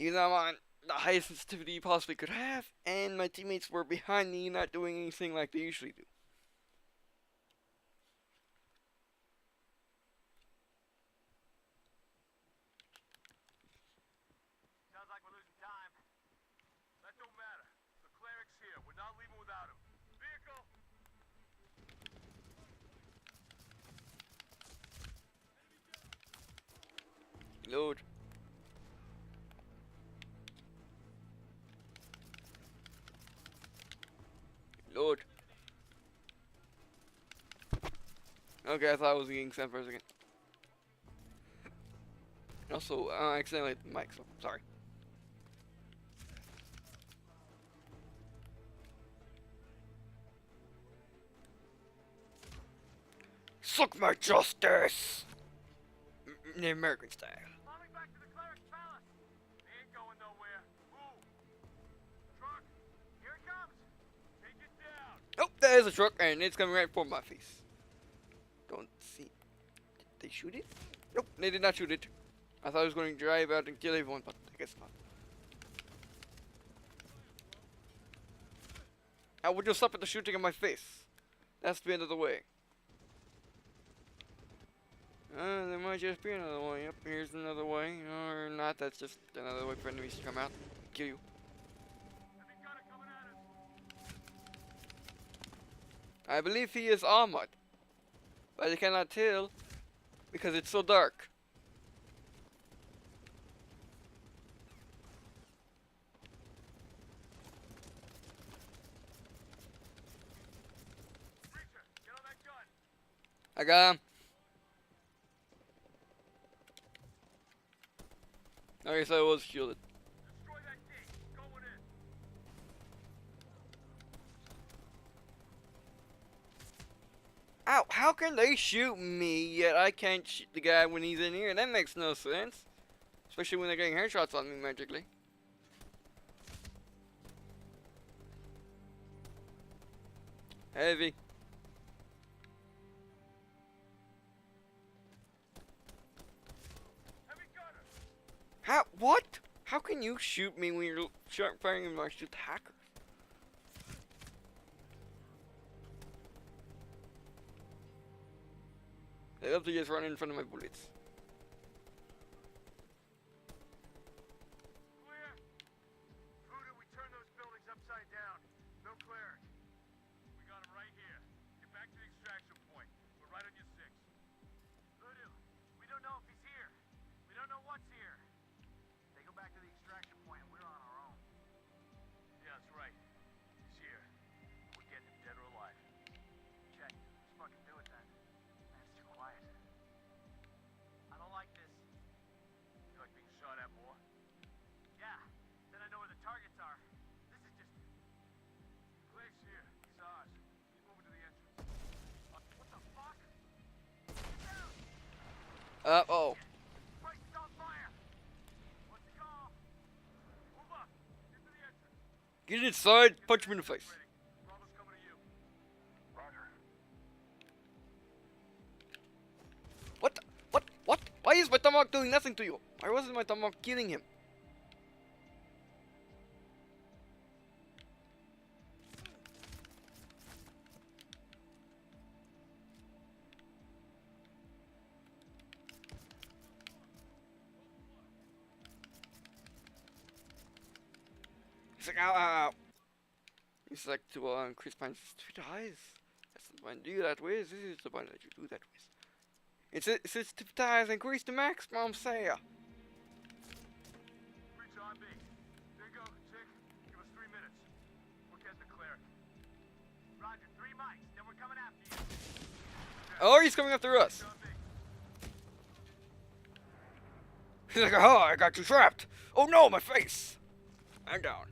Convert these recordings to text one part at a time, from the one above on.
Even though I'm on the highest sensitivity you possibly could have, and my teammates were behind me, not doing anything like they usually do. Sounds like we're losing time. That don't matter. The cleric's here. We're not leaving without him. Vehicle! Load. Load. Okay, I thought I was getting sent for a second. Also, I accidentally hit the mic, so sorry. Suck my justice! The American style. Falling back to the cleric's palace. They ain't going nowhere. Move. Truck. Here it comes. Take it down. Oh, that is a truck, and it's coming right for my face. Don't see. Did they shoot it? Nope, they did not shoot it. I thought I was going to drive out and kill everyone, but I guess not. I would just stop at the shooting in my face. That's the end of the way. There might just be another way. Yep, here's another way. Or not, that's just another way for enemies to come out and kill you. Heavy gunner coming at us. I believe he is armored. But I cannot tell because it's so dark. Preacher, get on that gun. I got him. I guess I was shielded. Destroy that gate. Going in. Ow, how can they shoot me yet I can't shoot the guy when he's in here? That makes no sense. Especially when they're getting headshots on me magically. Heavy. Heavy gunner. How? What? How can you shoot me when you're firing and I shoot the hacker? They love to just run in front of my bullets. Clear. Voodoo, we turn those buildings upside down. No cleric. We got him right here. Get back to the extraction point. We're right on your six. Voodoo, we don't know if he's here. We don't know what's here. They go back to the extraction point and we're on our own. Yeah, that's right. He's here. We're getting him dead or alive. Check. Let's fucking do it then. Man, it's too quiet. I don't like this. You like being shot at more? Yeah. Then I know where the targets are. This is just... Clay's here. He's ours. He's moving to the entrance. What the fuck? Get down! Uh-oh. Right, stop fire! What's the call? Move up. Get to the entrance. Get inside, punch him in the face. Ready. Bravo's coming to you. Roger. What? What? What? Why is my tomahawk doing nothing to you? Why wasn't my tomahawk killing him? He's like, ow, ow, ow. He's like to increase my sensitivity. That's the one to do that with. This is the one that you do that with. It's sensitivity increase to maximum, say ya. Reach on B. There you go, Chick. Give us 3 minutes. We're getting the cleric. Roger, 3 mics. Then we're coming after you. Oh, he's coming after us. Reach on B. He's like, oh, I got you trapped. Oh no, my face. I'm down.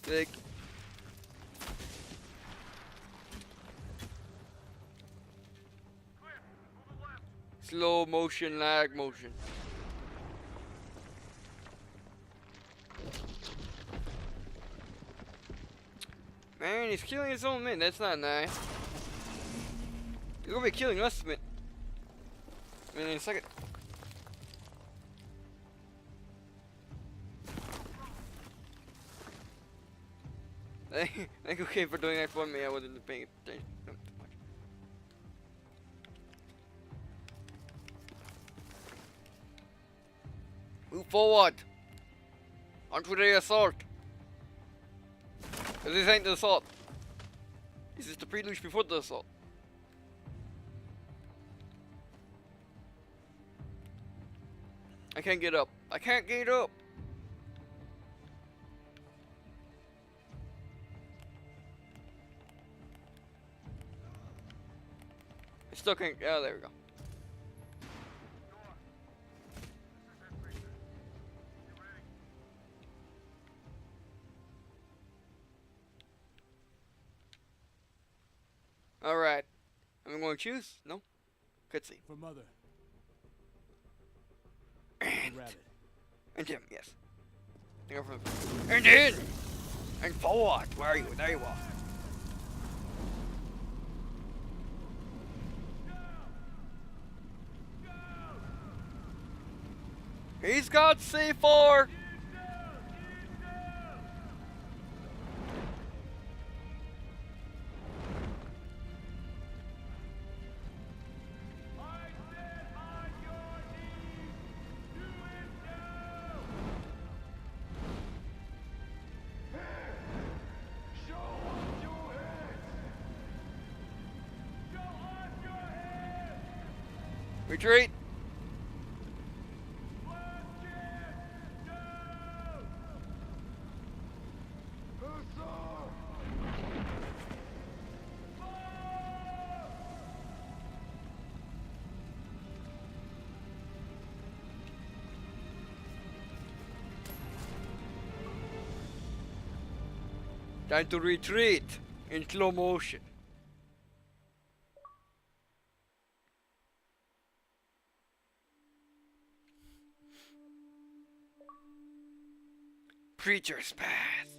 Like, Clear. Move it left. slow motion, lag motion. Man, he's killing his own men. That's not nice. He's gonna be killing us, man. In a second. Thank you, Kate, for doing that for me. I wasn't paying attention too much. Move forward! Onto the assault! 'Cause this ain't the assault. This is the prelude before the assault. I can't get up. I can't get up! I still can't. Oh, there we go. Alright. I'm going to choose? No? Cutscene. For mother. And, Rabbit. and Jim, yes. And in! And forward! Where are you? There you are. He's got C4! Retreat! Time to retreat in slow motion. Preacher's Path.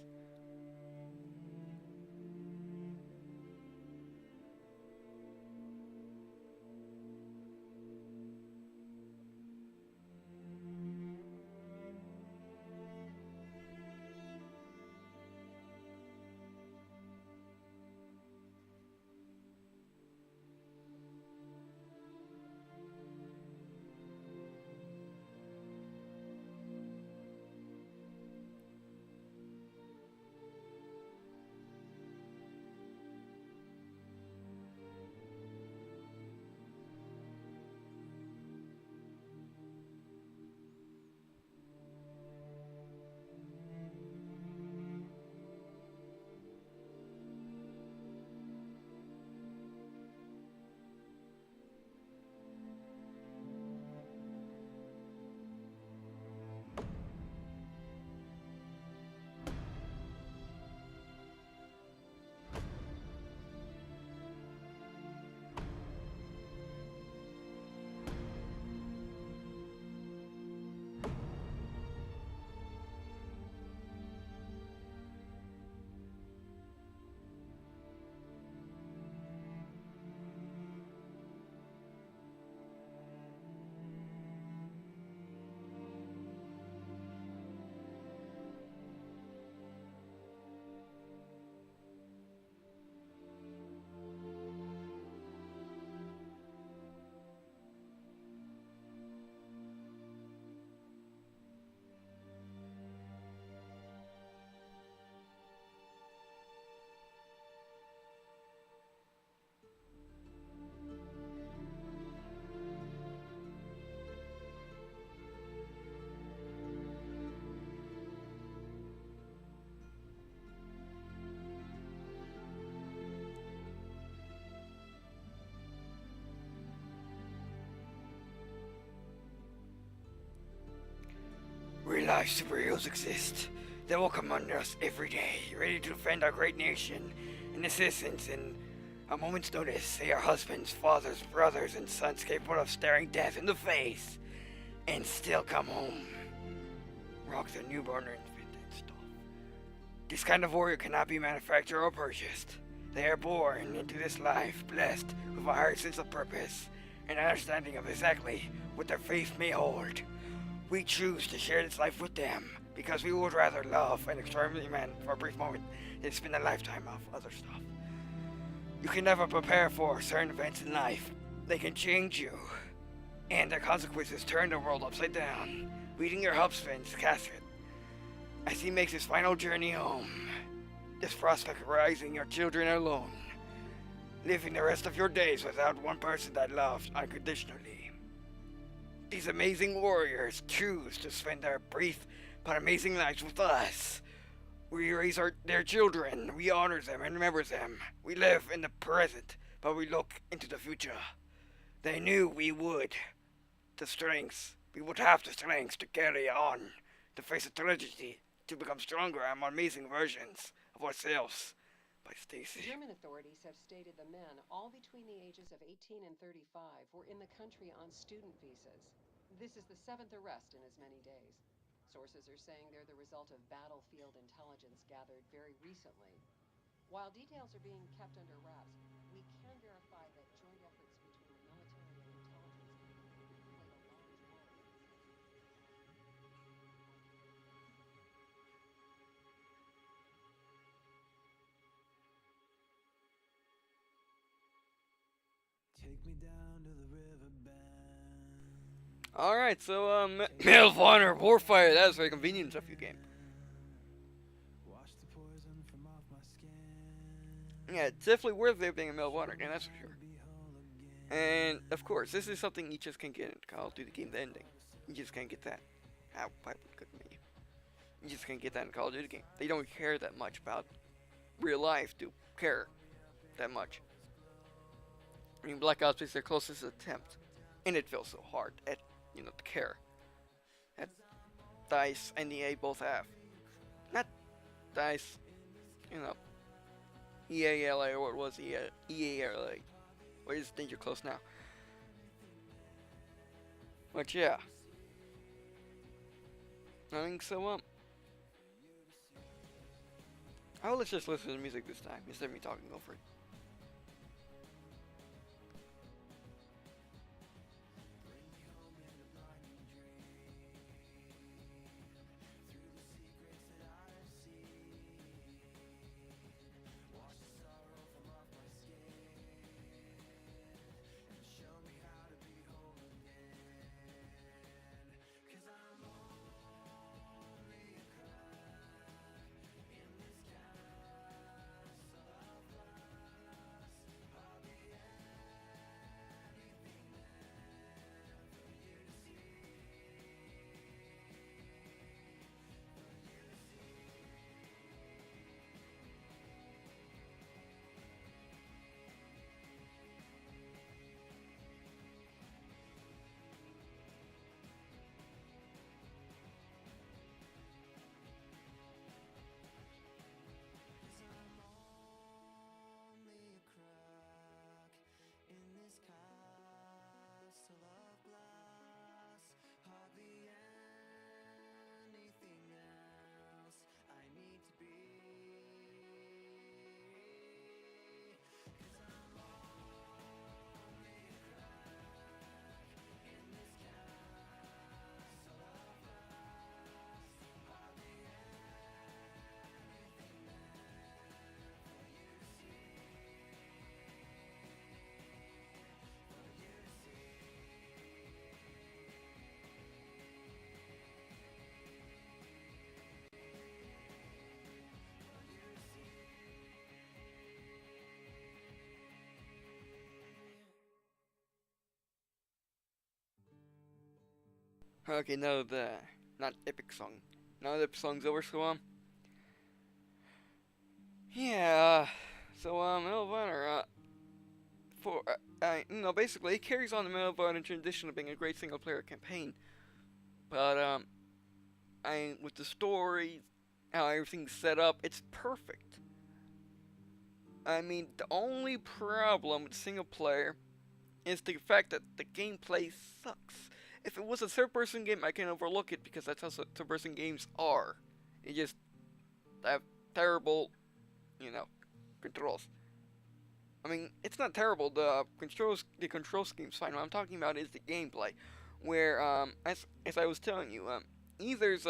Real life superheroes exist. They will come under us every day, ready to defend our great nation and assistance in a moment's notice. They are husbands, fathers, brothers, and sons capable of staring death in the face and still come home. Rock their newborn infant and stuff. This kind of warrior cannot be manufactured or purchased. They are born into this life blessed with a higher sense of purpose and understanding of exactly what their faith may hold. We choose to share this life with them because we would rather love an extraordinary man for a brief moment than spend a lifetime of other stuff. You can never prepare for certain events in life. They can change you, and their consequences turn the world upside down, reading your husband's casket as he makes his final journey home. This prospect of raising your children alone, living the rest of your days without one person that loved unconditionally. These amazing warriors choose to spend their brief but amazing lives with us. We raise their children, we honor them and remember them. We live in the present, but we look into the future. They knew we would have the strength to carry on, to face a tragedy, to become stronger and more amazing versions of ourselves. By Stacy. German authorities have stated the men, all between the ages of 18 and 35, were in the country on student visas. This is the 7th arrest in as many days. Sources are saying they're the result of battlefield intelligence gathered very recently. While details are being kept under wraps, we can verify that joint efforts between the military and intelligence community played a large role. Take me down to the riverbend. Alright, so, Medal of Honor, Warfighter, that was very convenient of you game. Wash the poison from off my skin. Yeah, it's definitely worth it being a Medal of Honor game, that's for sure. And, of course, this is something you just can't get in Call of Duty game, the ending. You just can't get that. Ow, pipe would cook me. You just can't get that in Call of Duty game. They don't care that much about real life to care that much. I mean, Black Ops is their closest attempt, and it feels so hard at, to care. That DICE and EA both have. Not DICE, EALA, or what was EALA. Where is Danger Close now? But yeah. I think so, let's just listen to the music this time, instead of me talking over it. Okay, now the not epic song. Now the epic song's over, so yeah. So Medal of Honor, basically it carries on the Medal of Honor tradition of being a great single player campaign, but with the story, how everything's set up, it's perfect. I mean, the only problem with single player is the fact that the gameplay sucks. If it was a third-person game, I can overlook it because that's how third-person games are. You just have terrible, controls. I mean, it's not terrible. The control scheme's fine. What I'm talking about is the gameplay. where as I was telling you, either's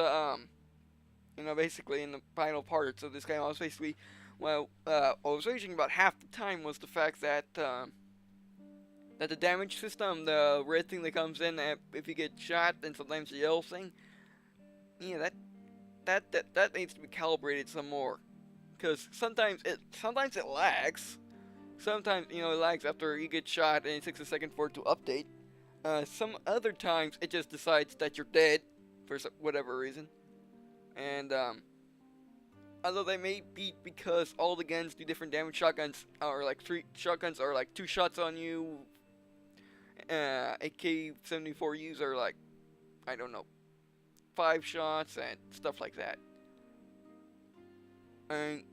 basically in the final parts of this game, I was basically, what I was raging about half the time was the fact that that the damage system, the red thing that comes in if you get shot, and sometimes the yellow thing, yeah, that needs to be calibrated some more, because sometimes it lags. Sometimes it lags after you get shot, and it takes a second for it to update. Some other times it just decides that you're dead for whatever reason. And although they may be because all the guns do different damage, shotguns are like 2 shots on you. AK-74Us are like, I don't know, 5 shots and stuff like that. And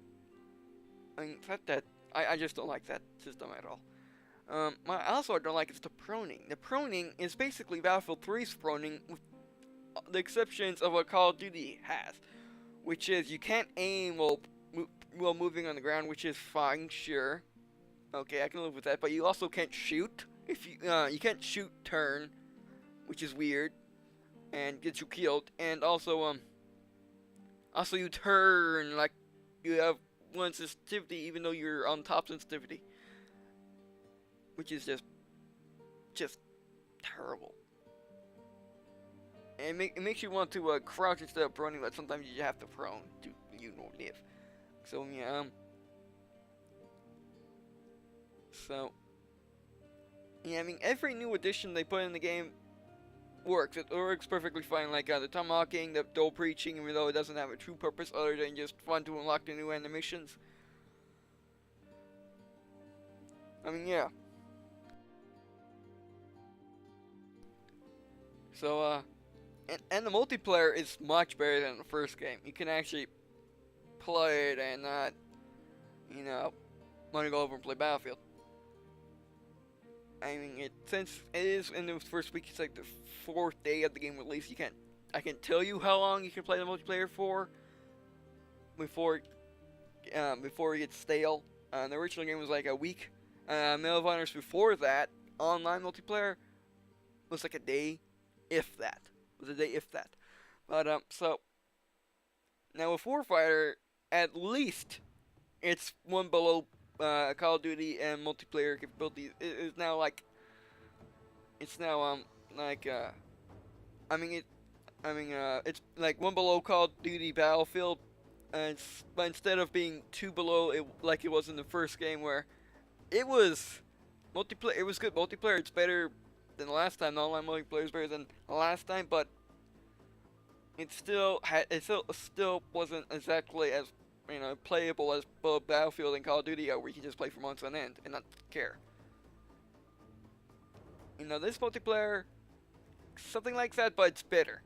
I just don't like that system at all. I don't like is the proning. The proning is basically Battlefield 3's proning, with the exceptions of what Call of Duty has, which is you can't aim while moving on the ground, which is fine, sure. Okay, I can live with that. But you also can't shoot. If you can't shoot turn, which is weird and gets you killed. And also you turn like you have 1 sensitivity, even though you're on top sensitivity, which is just terrible. And it makes you want to crouch instead of proning, but sometimes you have to prone to live. So yeah. I mean, every new addition they put in the game works. It works perfectly fine, like the tomahawking, the door preaching, even though it doesn't have a true purpose other than just fun to unlock the new animations. I mean, yeah. So, and the multiplayer is much better than the first game. You can actually play it and not, want to go over and play Battlefield. I mean, since it is in the first week, it's like the 4th day of the game release. I can't tell you how long you can play the multiplayer for before it gets stale. The original game was like a week. Medal of Honors before that, online multiplayer, was like a day, if that. But so now with Warfighter, at least it's one below Call of Duty and multiplayer capabilities. It's now like it's one below Call of Duty Battlefield, but instead of being 2 below it like it was in the first game, where it was multiplayer. It was good multiplayer. It's better than the last time. The online multiplayer is better than the last time, but it still wasn't exactly as playable as both Battlefield and Call of Duty are, where you can just play for months on end and not care. This multiplayer, something like that, but it's better.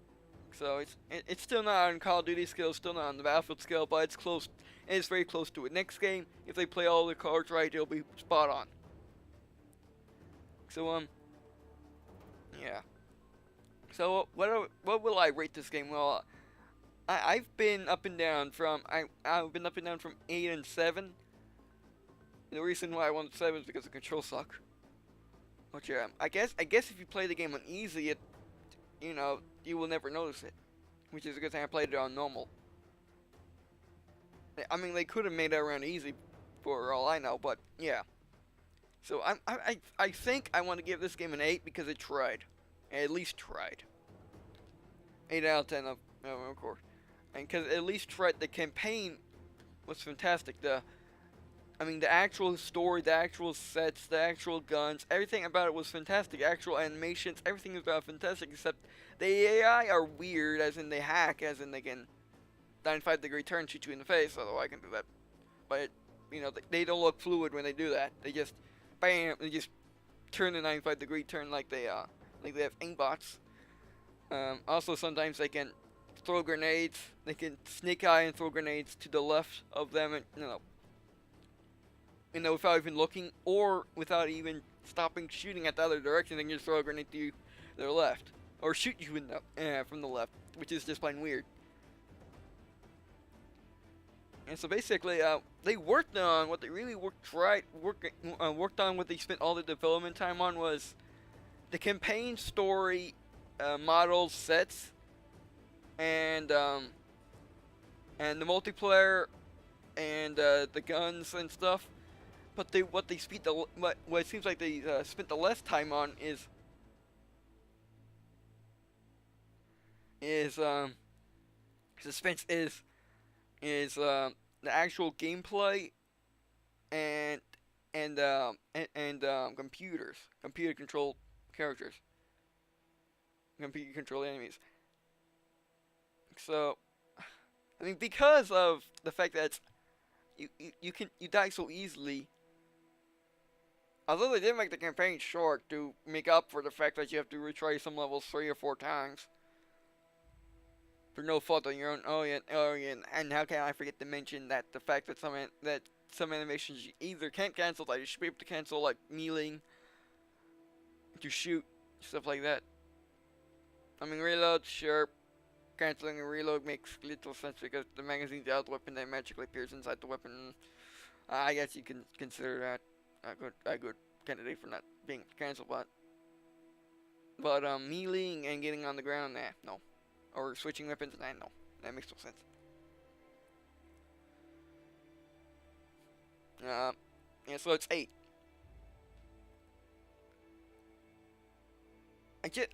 So it's still not on Call of Duty scale, still not on the Battlefield scale, but it's close. And it's very close to it. Next game, if they play all the cards right, it'll be spot on. So yeah. So what will I rate this game? Well, I've been up and down from 8 and 7. The reason why I wanted 7 is because the controls suck. But yeah, I guess if you play the game on easy, you will never notice it, which is a good thing. I played it on normal. I mean, they could have made it around easy, for all I know, but yeah. So I think I want to give this game an 8 because it tried, at least tried. 8 out of 10 of course. And because at least tried. The campaign was fantastic. The actual story, the actual sets, the actual guns, everything about it was fantastic. Actual animations, everything about it fantastic, except the AI are weird, as in they hack, as in they can 95-degree turn, shoot you in the face, although I can do that. But, they don't look fluid when they do that. They just, bam, they just turn the 95-degree turn like they have aimbots. Also, sometimes they can throw grenades. They can sneak eye and throw grenades to the left of them, and without even looking, or without even stopping shooting at the other direction. They can just throw a grenade to their left, or shoot you from the left, which is just plain weird. And so basically, they worked on what they really worked on. What they spent all the development time on was the campaign story models, sets, and the multiplayer and the guns and stuff. But what it seems like they spent the less time on is suspense is the actual gameplay and computer controlled characters, computer controlled enemies. So, I mean, because of the fact that you die so easily. Although they did make the campaign short to make up for the fact that you have to retry some levels 3 or 4 times for no fault of your own. Oh yeah, and how can I forget to mention that the fact that some animations you either can't cancel, like you should be able to cancel, like kneeling, to shoot, stuff like that. I mean, reload, sure. Canceling a reload makes little sense because the magazine's out of the weapon that magically appears inside the weapon. I guess you can consider that a good candidate for not being cancelled, but melee and getting on the ground, nah, no, or switching weapons, nah, no, that makes no sense. Yeah, so it's 8.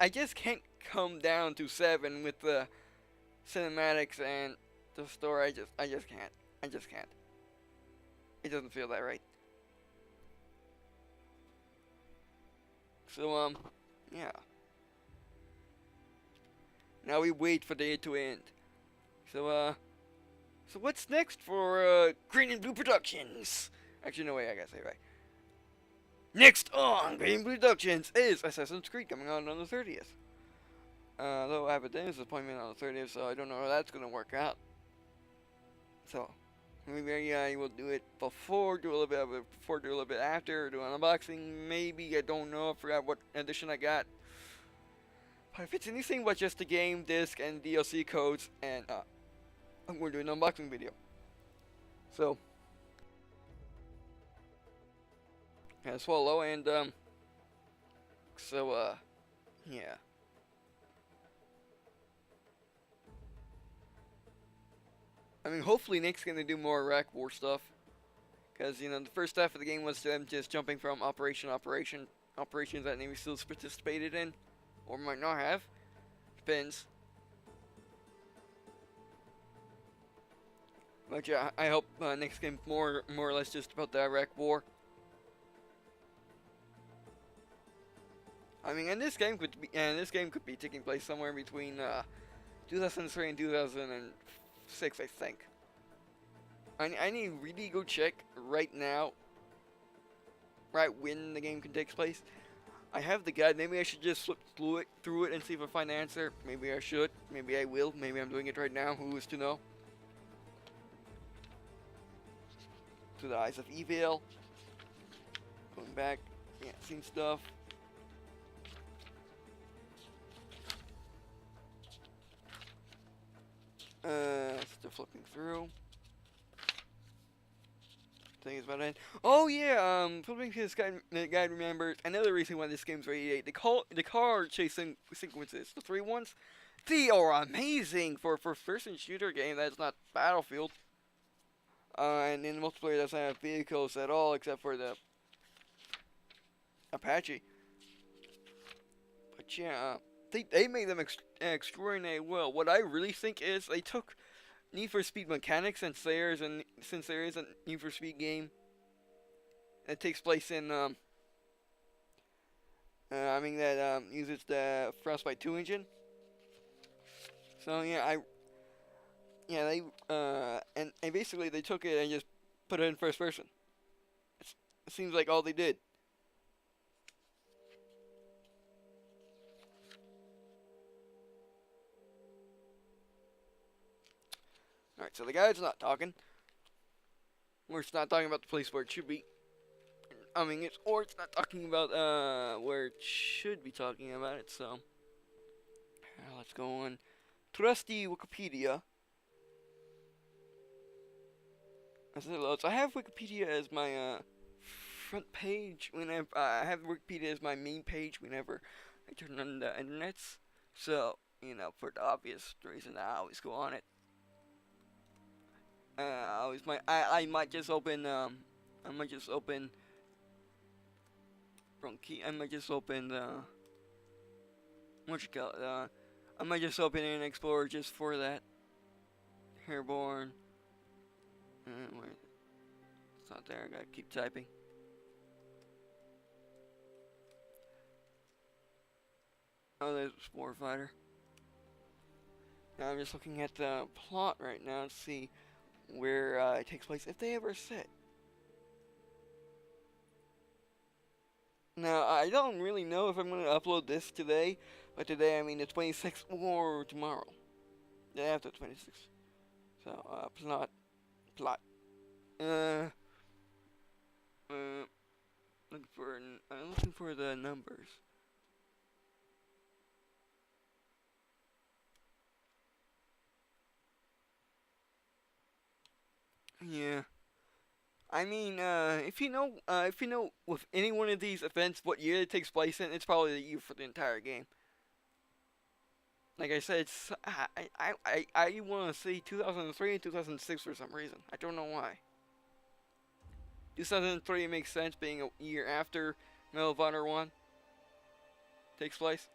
I just can't come down to 7 with the cinematics and the story. I just can't. It doesn't feel that right. So, yeah. Now we wait for the day to end. So what's next for, Green&Blue Productions? Actually, no way, I gotta say it right. Next on Green&Blue Productions is Assassin's Creed, coming out on the 30th. Though I have a dentist appointment on the 30th, so I don't know how that's gonna work out. So, maybe I will do it before, do a little bit of it before, do a little bit after, do an unboxing, maybe, I don't know, I forgot what edition I got. But if it's anything but just the game, disc, and DLC codes, and, I'm going to do an unboxing video. So, yeah, swallow, and, yeah. I mean, hopefully Nick's gonna do more Iraq War stuff. Because, you know, the first half of the game was them just jumping from operations that Navy SEALs participated in. Or might not have. Depends. But yeah, I hope next game more or less just about the Iraq War. I mean, and this game could be taking place somewhere between 2003 and 2006, I think. I need to really go check right now, right when the game can take place. I have the guide. Maybe I should just flip through it and see if I find the answer. Maybe I should. Maybe I will. Maybe I'm doing it right now. Who is to know? To the Eyes of Evil. Going back. Yeah, seen stuff. Still flipping through. Thing is about it. Oh yeah, flipping through this guide remembers another reason why this game's rated 8. The car chasing sequences, the 3 ones, they are amazing for first-person shooter game that's not Battlefield. And in the multiplayer doesn't have vehicles at all except for the Apache. But yeah, they made them extraordinarily well. What I really think is they took Need for Speed mechanics, since there is a Need for Speed game that takes place in that uses the Frostbite 2 engine. So yeah, and basically they took it and just put it in first person. It seems like all they did. Alright, so the guy's not talking. Or it's not talking about the place where it should be. I mean, it's not talking about where it should be talking about it, so. Let's go on. Trusty Wikipedia. As it loads, I have Wikipedia as my front page whenever I have Wikipedia as my main page whenever I turn on the internets. So, for the obvious reason, I always go on it. I might just open I might just open wrong key. I might just open what you call it? I might just open an Explorer just for that. Airborne. Wait, it's not there. I gotta keep typing. Oh, there's Warfighter. Now I'm just looking at the plot right now to see where it takes place, if they ever set. Now, I don't really know if I'm going to upload this today, but today I mean the 26th or tomorrow. The day after 26th. So, plot. I'm looking for the numbers. Yeah. I mean, if you know with any one of these events what year it takes place in, it's probably the year for the entire game. Like I said, I want to say 2003 and 2006 for some reason. I don't know why. 2003 makes sense, being a year after Medal of Honor 1 takes place,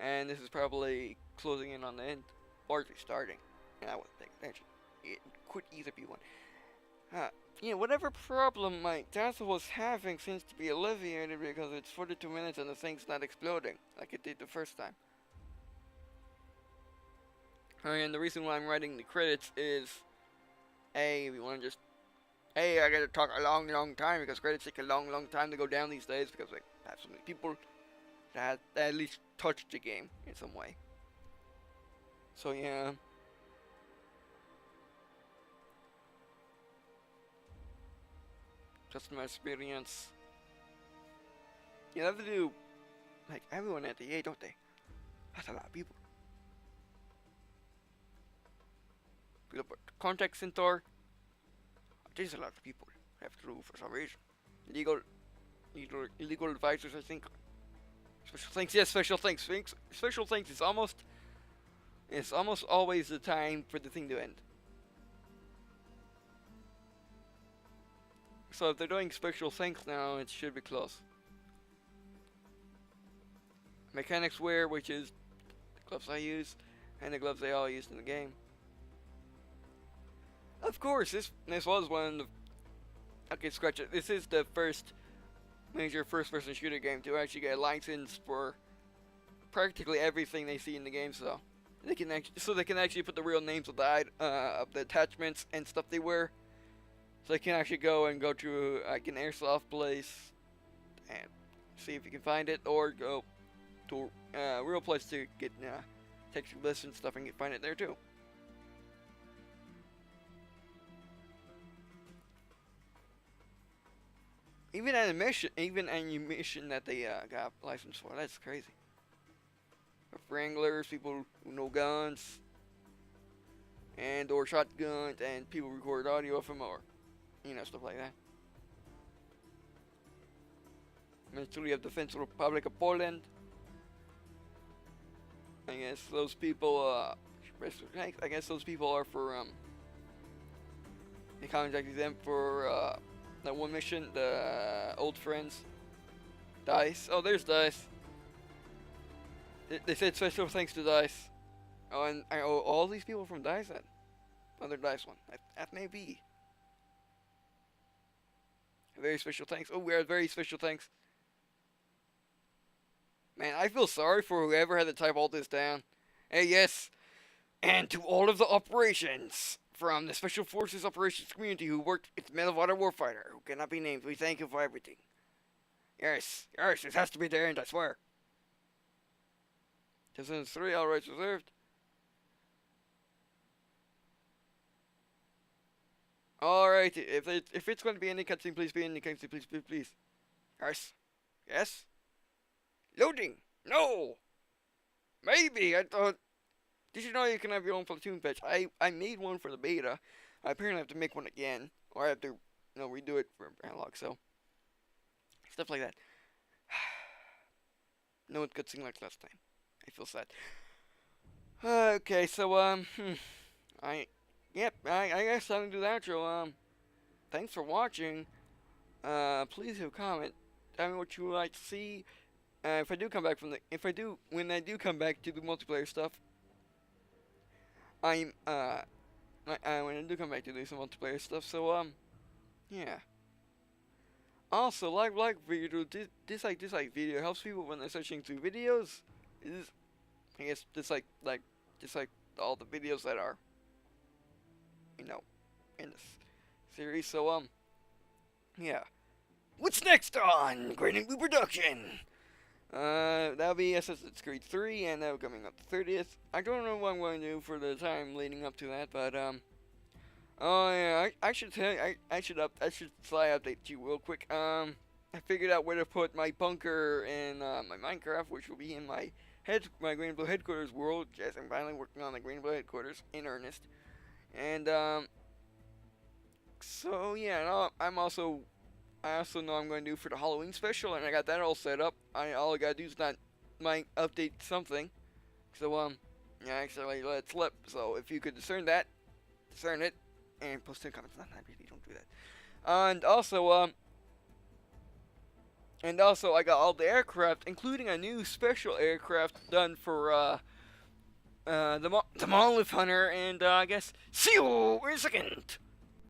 and this is probably closing in on the end, or starting. And I wasn't paying attention. It could either be one. Whatever problem my Tesla was having seems to be alleviated because it's 42 minutes and the thing's not exploding like it did the first time. And the reason why I'm writing the credits is, I gotta talk a long time because credits take a long time to go down these days because I have so many people that at least touched the game in some way. So yeah. Customer experience. You have to do like everyone at the EA, don't they? That's a lot of people. Contact center. There's a lot of people have to do for some reason. Illegal advisors, I think. Special things, yes, special things. Special things is almost always the time for the thing to end. So if they're doing special things now, it should be close. Mechanics wear, which is the gloves I use, and the gloves they all used in the game. Of course, this was one of the... Okay, scratch it. This is the first major first-person shooter game to actually get a license for practically everything they see in the game, so they can actually put the real names of the attachments and stuff they wear. So you can actually go to like an airsoft place and see if you can find it, or go to a real place to get texture lists and stuff and find it there too. Even ammunition that they got a license for, that's crazy. Wranglers, people who know guns, and or shotguns, and people record audio of them, or stuff like that. Ministry of Defense of the Republic of Poland. I guess those people, I guess those people are for, they contacted them for, that one mission, the old friends. DICE. Oh, there's DICE. They said special thanks to DICE. Oh, and all these people from DICE then. Another DICE one. That may be. Very special thanks. Oh, we have very special thanks. Man, I feel sorry for whoever had to type all this down. Hey, yes. And to all of the operations from the Special Forces Operations community who worked at the Medal of Honor Warfighter, who cannot be named, we thank you for everything. Yes, this has to be the end, I swear. 2003, all rights reserved. Alright, if it's going to be any cutscene, please be any cutscene, please. Yes? Loading! No! Maybe, I thought... Did you know you can have your own platoon patch? I made one for the beta. I apparently have to make one again. Or I have to, redo it for analog, so... Stuff like that. No one cutscene like last time. I feel sad. Okay, so I guess I'm gonna do that, Joe. Thanks for watching. Please leave a comment. Tell me what you would like to see. If I do come back when I do come back to the multiplayer stuff, I'm when I do come back to do some multiplayer stuff. So yeah. Also, like video, dislike video helps people when they're searching through videos. Is I guess dislike all the videos that are, you know, in this series. So yeah. What's next on Green&Blue Production? That'll be Assassin's Creed 3, and that'll be coming up the 30th. I don't know what I'm going to do for the time leading up to that, but oh yeah, I should tell you, I should slide update you real quick. I figured out where to put my bunker in my Minecraft, which will be in my Green&Blue headquarters world. Yes, I'm finally working on the Green&Blue headquarters in earnest, and so yeah, and I also know I'm going to do for the Halloween special, and I got that all set up. All I gotta do is not update something. So yeah, actually let it slip. So if you could discern it, and post in comments. Not really, don't do that. And also I got all the aircraft, including a new special aircraft done for the Monolith Hunter. And I guess see you in a second.